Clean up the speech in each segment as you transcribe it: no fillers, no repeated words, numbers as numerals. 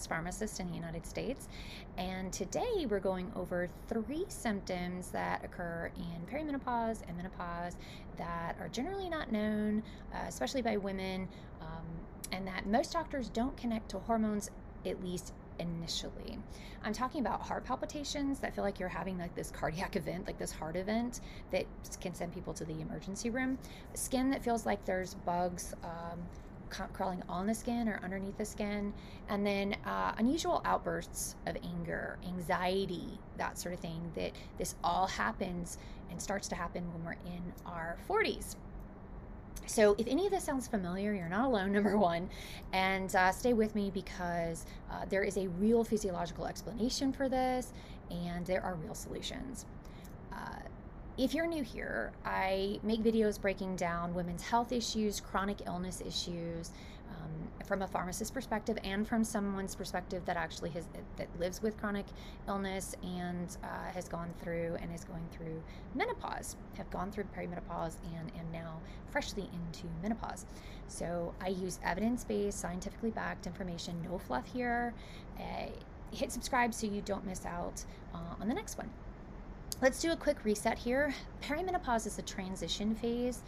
licensed pharmacist in the United States. And today we're going over 3 symptoms that occur in perimenopause and menopause that are generally not known, especially by women, and that most doctors don't connect to hormones, at least initially. I'm talking about heart palpitations that feel like you're having like this cardiac event, like this heart event that can send people to the emergency room. Skin that feels like there's bugs crawling on the skin or underneath the skin, and then unusual outbursts of anger, anxiety, that sort of thing. That this all happens and starts to happen when we're in our 40s. So if any of this sounds familiar, you're not alone, number one, and stay with me because there is a real physiological explanation for this, and there are real solutions. If you're new here, I make videos breaking down women's health issues, chronic illness issues, from a pharmacist perspective and from someone's perspective that actually that lives with chronic illness and has gone through and is going through menopause, have gone through perimenopause and am now freshly into menopause. So I use evidence-based, scientifically backed information, no fluff here. Hit subscribe so you don't miss out on the next one. Let's do a quick reset here. Perimenopause is a transition phase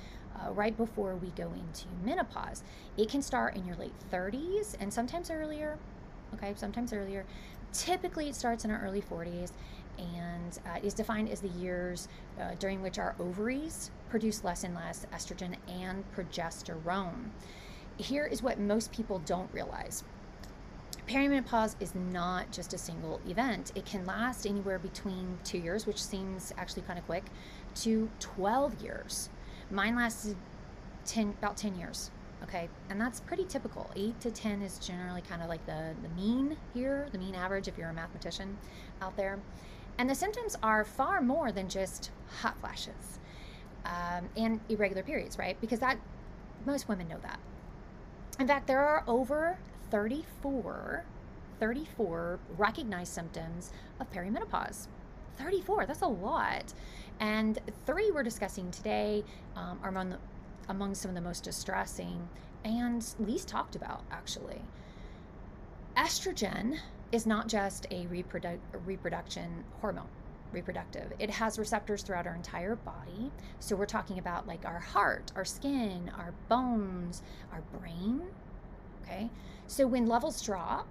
right before we go into menopause. It can start in your late 30s and sometimes earlier. Okay, sometimes earlier. Typically, it starts in our early 40s and is defined as the years during which our ovaries produce less and less estrogen and progesterone. Here is what most people don't realize. Perimenopause is not just a single event. It can last anywhere between 2 years, which seems actually kind of quick, to 12 years. Mine lasted about 10 years, okay? And that's pretty typical. 8 to 10 is generally kind of like the mean here, the mean average if you're a mathematician out there. And the symptoms are far more than just hot flashes and irregular periods, right? Because most women know that. In fact, there are over 34 recognized symptoms of perimenopause. 34, that's a lot. And 3 we're discussing today are among some of the most distressing and least talked about, actually. Estrogen is not just a reproduction hormone, reproductive. It has receptors throughout our entire body. So we're talking about like our heart, our skin, our bones, our brain. Okay, so when levels drop,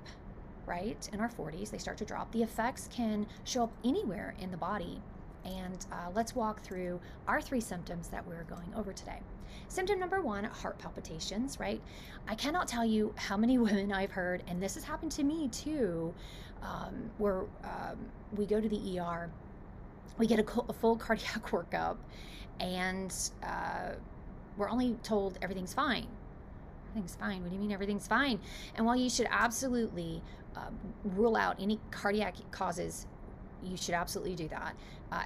right, in our 40s, they start to drop. The effects can show up anywhere in the body. And let's walk through our 3 symptoms that we're going over today. Symptom number 1, heart palpitations, right? I cannot tell you how many women I've heard, and this has happened to me too, where we go to the ER, we get a full cardiac workup, and we're only told everything's fine. Everything's fine. What do you mean everything's fine? And while you should absolutely rule out any cardiac causes, you should absolutely do that.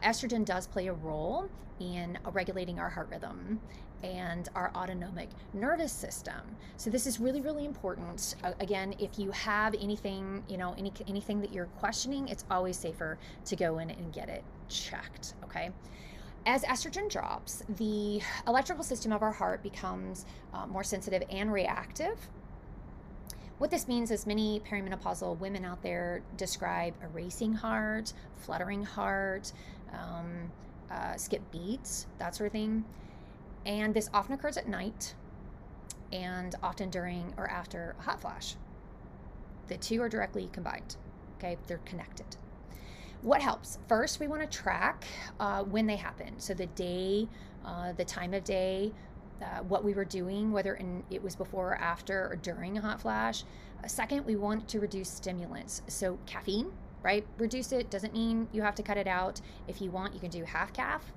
Estrogen does play a role in regulating our heart rhythm and our autonomic nervous system. So this is really, really important. Again, if you have anything, anything that you're questioning, it's always safer to go in and get it checked, okay? As estrogen drops, the electrical system of our heart becomes more sensitive and reactive. What this means is many perimenopausal women out there describe a racing heart, fluttering heart, skip beats, that sort of thing. And this often occurs at night and often during or after a hot flash. The 2 are directly combined, okay? They're connected. What helps? First, we want to track when they happen. So the day, the time of day, what we were doing, whether it was before or after or during a hot flash. Second, we want to reduce stimulants. So caffeine, right? Reduce it. Doesn't mean you have to cut it out. If you want, you can do half caff.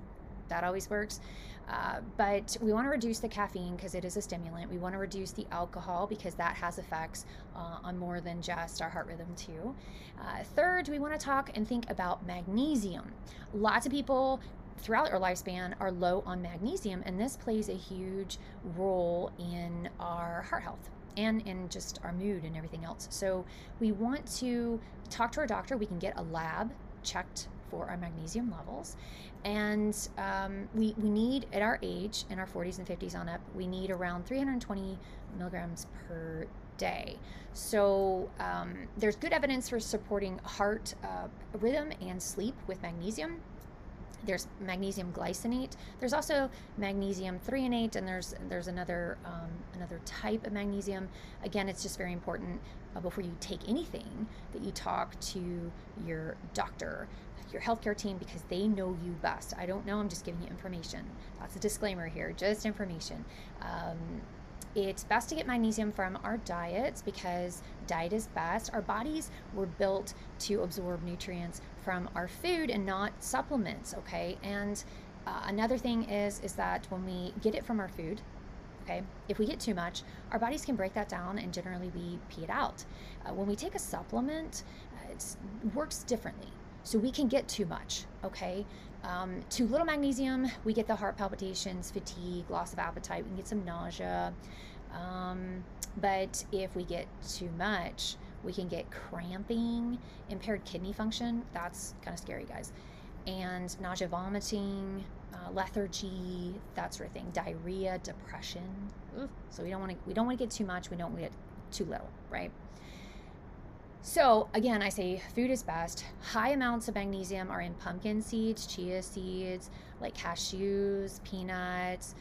That always works. But we want to reduce the caffeine because it is a stimulant. We want to reduce the alcohol because that has effects on more than just our heart rhythm too. Third, we want to talk and think about magnesium. Lots of people throughout our lifespan are low on magnesium, and this plays a huge role in our heart health and in just our mood and everything else. So we want to talk to our doctor. We can get a lab checked for our magnesium levels. And we need, at our age, in our 40s and 50s on up, we need around 320 milligrams per day. So there's good evidence for supporting heart rhythm and sleep with magnesium. There's magnesium glycinate. There's also magnesium threonate, and there's another type of magnesium. Again, it's just very important before you take anything that you talk to your doctor, your healthcare team, because they know you best. I don't know. I'm just giving you information. That's a disclaimer here, just information. It's best to get magnesium from our diets because diet is best. Our bodies were built to absorb nutrients from our food and not supplements, okay? And another thing is that when we get it from our food, okay, if we get too much, our bodies can break that down and generally we pee it out. When we take a supplement, it works differently. So we can get too much, okay? Too little magnesium, we get the heart palpitations, fatigue, loss of appetite, we can get some nausea. But if we get too much, we can get cramping, impaired kidney function. That's kind of scary, guys. And nausea, vomiting, lethargy, that sort of thing. Diarrhea, depression. Ooh. So we don't want to get too much. We don't want to get too little, right? So again, I say food is best. High amounts of magnesium are in pumpkin seeds, chia seeds, like cashews, peanuts,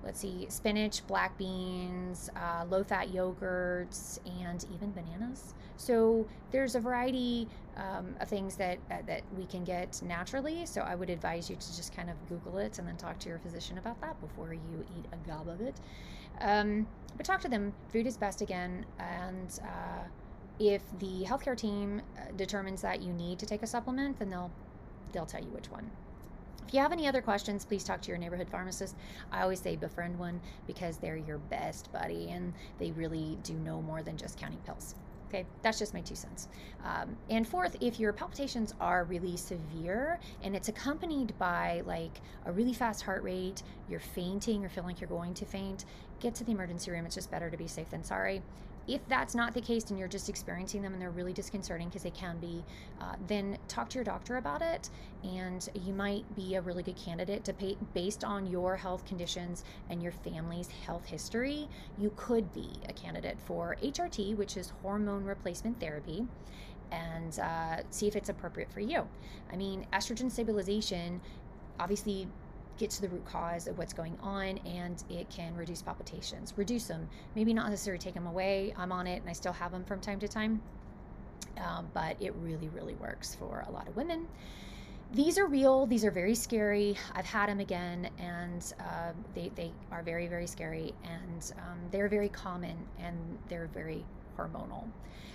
let's see, spinach, black beans, low-fat yogurts, and even bananas. So there's a variety of things that we can get naturally. So I would advise you to just kind of Google it and then talk to your physician about that before you eat a gob of it. But talk to them. Food is best again. And if the healthcare team determines that you need to take a supplement, then they'll tell you which one. If you have any other questions, please talk to your neighborhood pharmacist. I always say befriend one because they're your best buddy and they really do know more than just counting pills. Okay, that's just my 2 cents. And fourth, if your palpitations are really severe and it's accompanied by like a really fast heart rate, you're fainting or feeling like you're going to faint, get to the emergency room. It's just better to be safe than sorry. If that's not the case and you're just experiencing them and they're really disconcerting, because they can be, then talk to your doctor about it, and you might be a really good candidate to pay based on your health conditions and your family's health history. You could be a candidate for HRT, which is hormone replacement therapy, and see if it's appropriate for you. I mean, estrogen stabilization obviously get to the root cause of what's going on, and it can reduce palpitations, reduce them, maybe not necessarily take them away. I'm on it and I still have them from time to time, but it really, really works for a lot of women. These are real. These are very scary. I've had them again, and they are very, very scary, and they're very common, and they're very hormonal.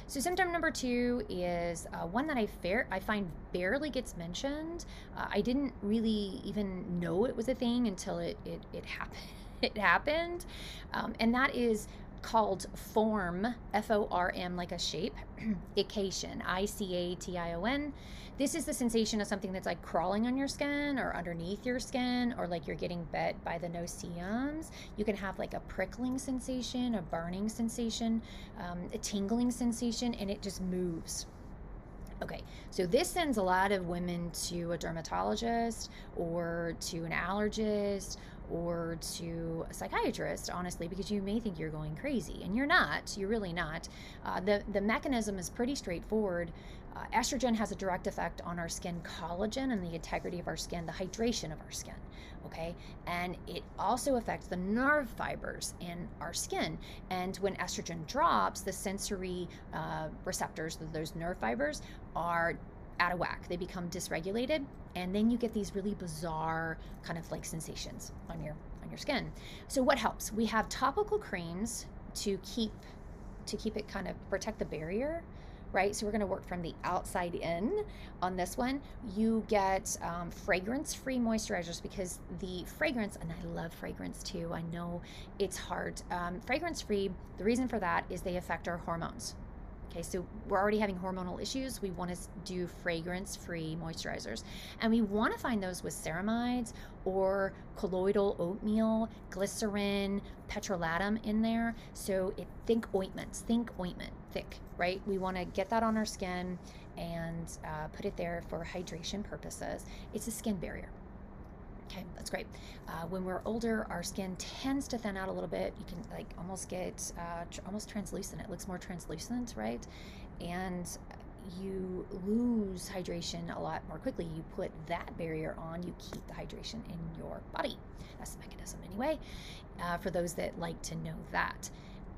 So symptom number 2 is one that I find barely gets mentioned. I didn't really even know it was a thing until it happened. It happened, and that is called form, F-O-R-M, like a shape, ication, I-C-A-T-I-O-N. This is the sensation of something that's like crawling on your skin or underneath your skin, or like you're getting bit by the noceums. You can have like a prickling sensation, a burning sensation, a tingling sensation, and it just moves. Okay, so this sends a lot of women to a dermatologist or to an allergist or to a psychiatrist, honestly, because you may think you're going crazy, and you're not. You're really not. The mechanism is pretty straightforward. Estrogen has a direct effect on our skin collagen and the integrity of our skin, the hydration of our skin, okay? And it also affects the nerve fibers in our skin. And when estrogen drops, the sensory receptors, those nerve fibers, are out of whack. They become dysregulated, and then you get these really bizarre kind of like sensations on your skin. So what helps? We have topical creams to keep it kind of protect the barrier, right? So we're going to work from the outside in on this one. You get fragrance-free moisturizers, because the fragrance, and I love fragrance too, I know it's hard. Fragrance-free, the reason for that is they affect our hormones. Okay, so we're already having hormonal issues. We want to do fragrance-free moisturizers. And we want to find those with ceramides or colloidal oatmeal, glycerin, petrolatum in there. So think ointments, thick, right? We want to get that on our skin and put it there for hydration purposes. It's a skin barrier. Okay, that's great. When we're older, our skin tends to thin out a little bit. You can like almost get almost translucent. It looks more translucent, right? And you lose hydration a lot more quickly. You put that barrier on, you keep the hydration in your body. That's the mechanism anyway, for those that like to know that.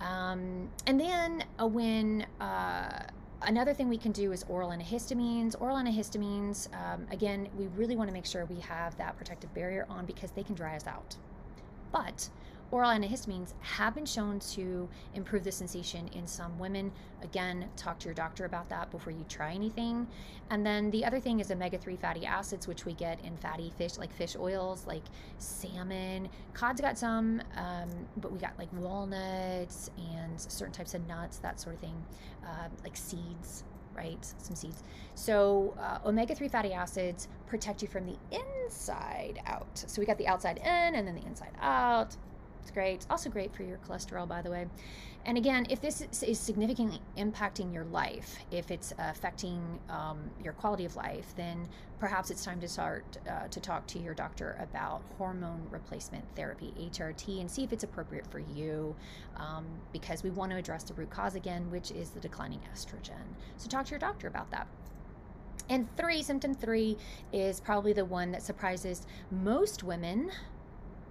And then when another thing we can do is oral antihistamines. Oral antihistamines, again, we really want to make sure we have that protective barrier on because they can dry us out. But oral antihistamines have been shown to improve the sensation in some women. Again, talk to your doctor about that before you try anything. And then the other thing is omega-3 fatty acids, which we get in fatty fish, like fish oils, like salmon. Cod's got some, but we got like walnuts and certain types of nuts, that sort of thing, like seeds, right? Some seeds. So omega-3 fatty acids protect you from the inside out. So we got the outside in and then the inside out. It's great. It's also great for your cholesterol, by the way. And again, if this is significantly impacting your life, if it's affecting your quality of life, then perhaps it's time to start to talk to your doctor about hormone replacement therapy, HRT, and see if it's appropriate for you, because we want to address the root cause again, which is the declining estrogen. So talk to your doctor about that. And symptom 3 is probably the one that surprises most women.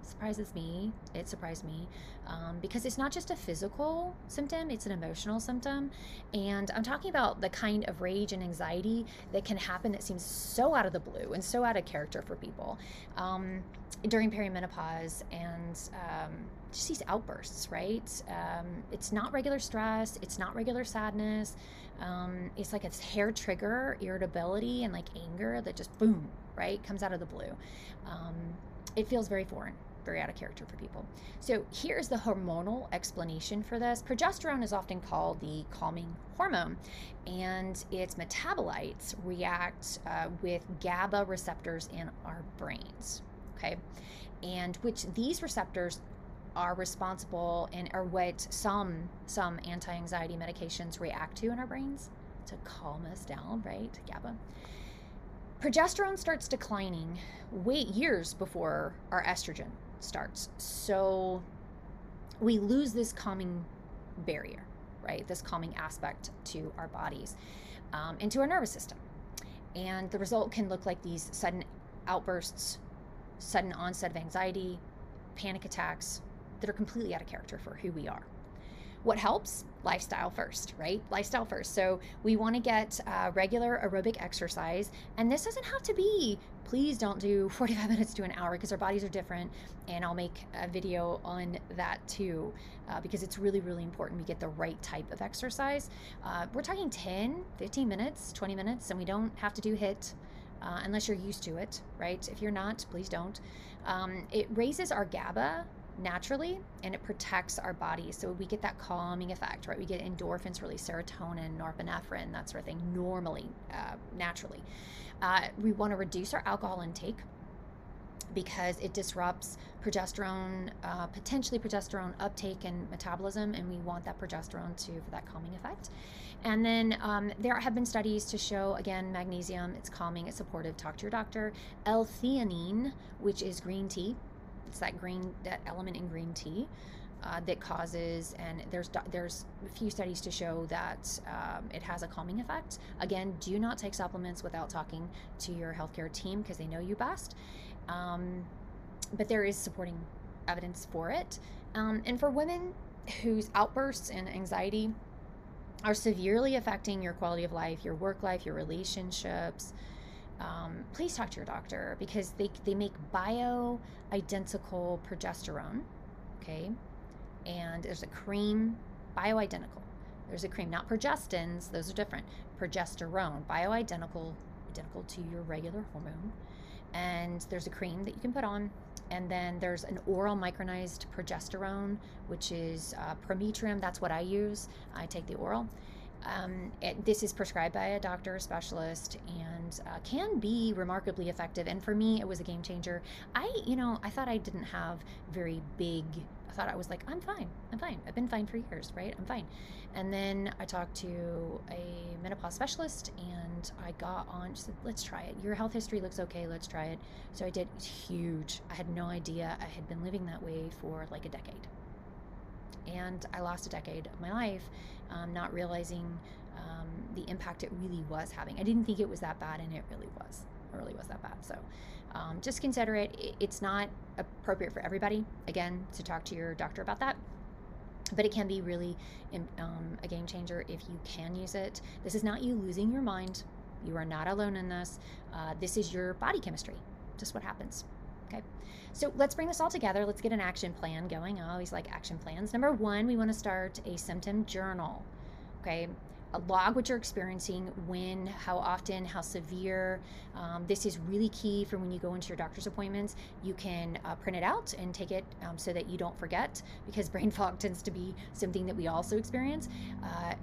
Surprises me. It surprised me because it's not just a physical symptom, it's an emotional symptom. And I'm talking about the kind of rage and anxiety that can happen that seems so out of the blue and so out of character for people during perimenopause, and just these outbursts, right? It's not regular stress, it's not regular sadness. It's like a hair trigger, irritability, and like anger that just boom, right, comes out of the blue. It feels very foreign, very out of character for people. So here's the hormonal explanation for this. Progesterone is often called the calming hormone, and its metabolites react with GABA receptors in our brains, okay? And which these receptors are responsible and are what some anti-anxiety medications react to in our brains to calm us down, right? GABA. Progesterone starts declining years before our estrogen starts. So we lose this calming barrier, right? This calming aspect to our bodies and to our nervous system. And the result can look like these sudden outbursts, sudden onset of anxiety, panic attacks that are completely out of character for who we are. What helps? Lifestyle first, right? Lifestyle first. So we want to get regular aerobic exercise. And this doesn't have to be, please don't do 45 minutes to an hour because our bodies are different. And I'll make a video on that too because it's really, really important we get the right type of exercise. We're talking 10, 15 minutes, 20 minutes, and we don't have to do HIIT unless you're used to it, right? If you're not, please don't. It raises our GABA naturally, and it protects our body, so we get that calming effect, right? We get endorphins release, serotonin, norepinephrine, that sort of thing normally, naturally. We want to reduce our alcohol intake because it disrupts progesterone, potentially progesterone uptake and metabolism, and we want that progesterone too for that calming effect. And then there have been studies to show, again, magnesium, it's calming, it's supportive, talk to your doctor. L-theanine, which is green tea, it's that element in green tea that causes, and there's a few studies to show that it has a calming effect. Again, do not take supplements without talking to your healthcare team because they know you best. But there is supporting evidence for it. And for women whose outbursts and anxiety are severely affecting your quality of life, your work life, your relationships, please talk to your doctor because they make bio-identical progesterone, okay? And there's a cream, bio-identical. There's a cream, not progestins, those are different. Progesterone, bio-identical, identical to your regular hormone. And there's a cream that you can put on. And then there's an oral micronized progesterone, which is Perimetrum. That's what I use. I take the oral. This is prescribed by a doctor, a specialist, and can be remarkably effective. And for me, it was a game changer. I thought I didn't have very big thought I was like, I'm fine. I've been fine for years, right? I'm fine. And then I talked to a menopause specialist and I got on, she said, let's try it. Your health history looks okay. Let's try it. So I did. It's huge. I had no idea I had been living that way for like a decade. And I lost a decade of my life, not realizing the impact it really was having. I didn't think it was that bad, and it really was. It really was that bad. So just consider it. It's not appropriate for everybody, again, to talk to your doctor about that. But it can be really a game changer if you can use it. This is not you losing your mind. You are not alone in this. This is your body chemistry, just what happens. Okay, so let's bring this all together. Let's get an action plan going. I always like action plans. Number one, we want to start a symptom journal. Okay, log what you're experiencing, when, how often, how severe. This is really key for when you go into your doctor's appointments. You can print it out and take it so that you don't forget, because brain fog tends to be something that we also experience.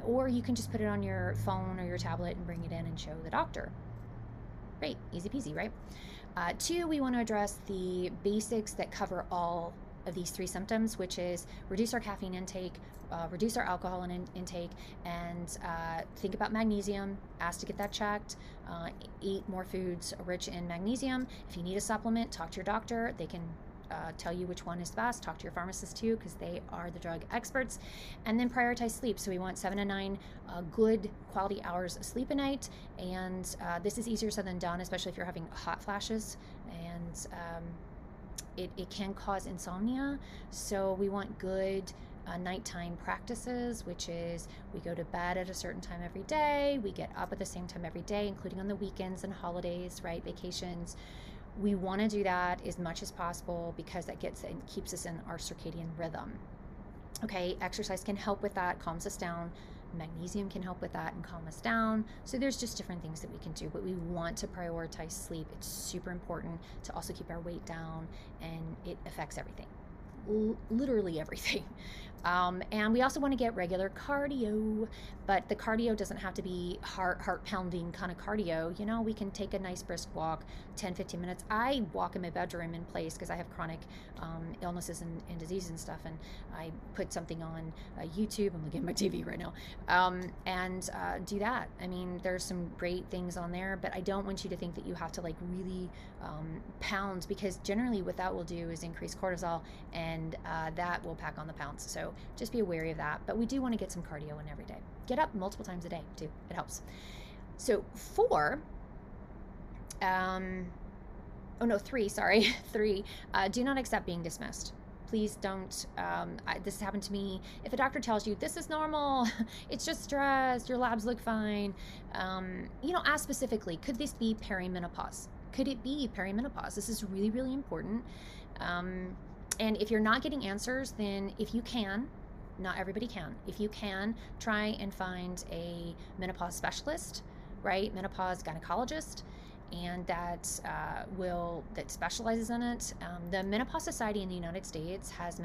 Or you can just put it on your phone or your tablet and bring it in and show the doctor. Great, easy peasy, right? Two, we want to address the basics that cover all of these three symptoms, which is reduce our caffeine intake, reduce our alcohol intake, and think about magnesium. Ask to get that checked. Eat more foods rich in magnesium. If you need a supplement, talk to your doctor. They can tell you which one is best. Talk to your pharmacist too, because they are the drug experts. And then prioritize sleep. So we want 7 to 9 good quality hours of sleep a night. And this is easier said than done, especially if you're having hot flashes. And it can cause insomnia. So we want good nighttime practices, which is we go to bed at a certain time every day. We get up at the same time every day, including on the weekends and holidays, right? Vacations. We want to do that as much as possible because that keeps us in our circadian rhythm. Okay, exercise can help with that, calms us down. Magnesium can help with that and calm us down. So there's just different things that we can do, but we want to prioritize sleep. It's super important to also keep our weight down, and it affects everything. Literally everything. And we also want to get regular cardio, but the cardio doesn't have to be heart pounding kind of cardio. You know, we can take a nice brisk walk, 10-15 minutes. I walk in my bedroom in place because I have chronic illnesses and disease and stuff, and I put something on YouTube. I'm looking at my TV right now, and do that. I mean, there's some great things on there, but I don't want you to think that you have to like really pound, because generally what that will do is increase cortisol, and that will pack on the pounds. So just be wary of that. But we do want to get some cardio in every day. Get up multiple times a day too. It helps. So 3, do not accept being dismissed. Please don't. This has happened to me. If a doctor tells you this is normal, it's just stress, your labs look fine, ask specifically, could this be perimenopause? Could it be perimenopause? This is really, really important. And if you're not getting answers, then if you can, not everybody can, if you can, try and find a menopause specialist, right? Menopause gynecologist, and that specializes in it. The Menopause Society in the United States has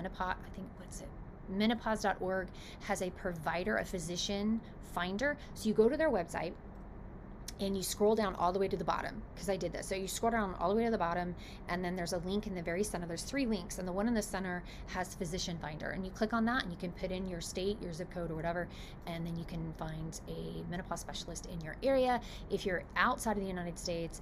menopause.org has a provider, a physician finder. So you go to their website and you scroll down all the way to the bottom, because I did this. So you scroll down all the way to the bottom, and then there's a link in the very center. There's 3 links, and the one in the center has physician finder, and you click on that and you can put in your state, your zip code or whatever, and then you can find a menopause specialist in your area. If you're outside of the United States,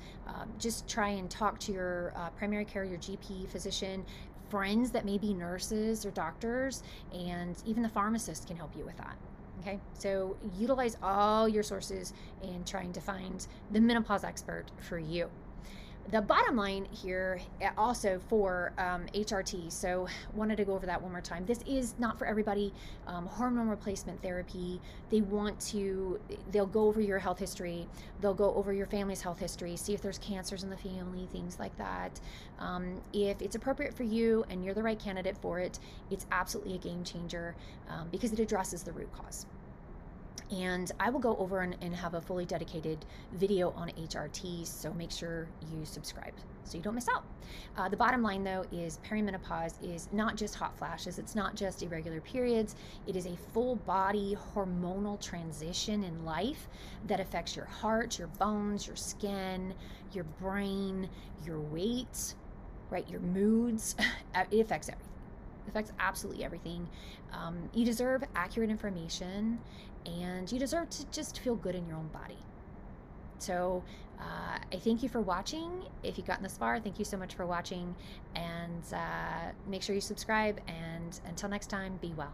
just try and talk to your primary care, your GP, physician, friends that may be nurses or doctors, and even the pharmacist can help you with that. Okay, so utilize all your sources in trying to find the menopause expert for you. The bottom line here also for HRT, so wanted to go over that one more time. This is not for everybody. Hormone replacement therapy, they'll go over your health history, they'll go over your family's health history, see if there's cancers in the family, things like that. If it's appropriate for you and you're the right candidate for it, it's absolutely a game changer because it addresses the root cause. And I will go over and have a fully dedicated video on HRT, so make sure you subscribe so you don't miss out. The bottom line, though, is perimenopause is not just hot flashes. It's not just irregular periods. It is a full body hormonal transition in life that affects your heart, your bones, your skin, your brain, your weight, right, your moods. It affects everything. affects absolutely everything. You deserve accurate information, and you deserve to just feel good in your own body. So I thank you for watching. If you've gotten this far, thank you so much for watching, and make sure you subscribe, and until next time, be well.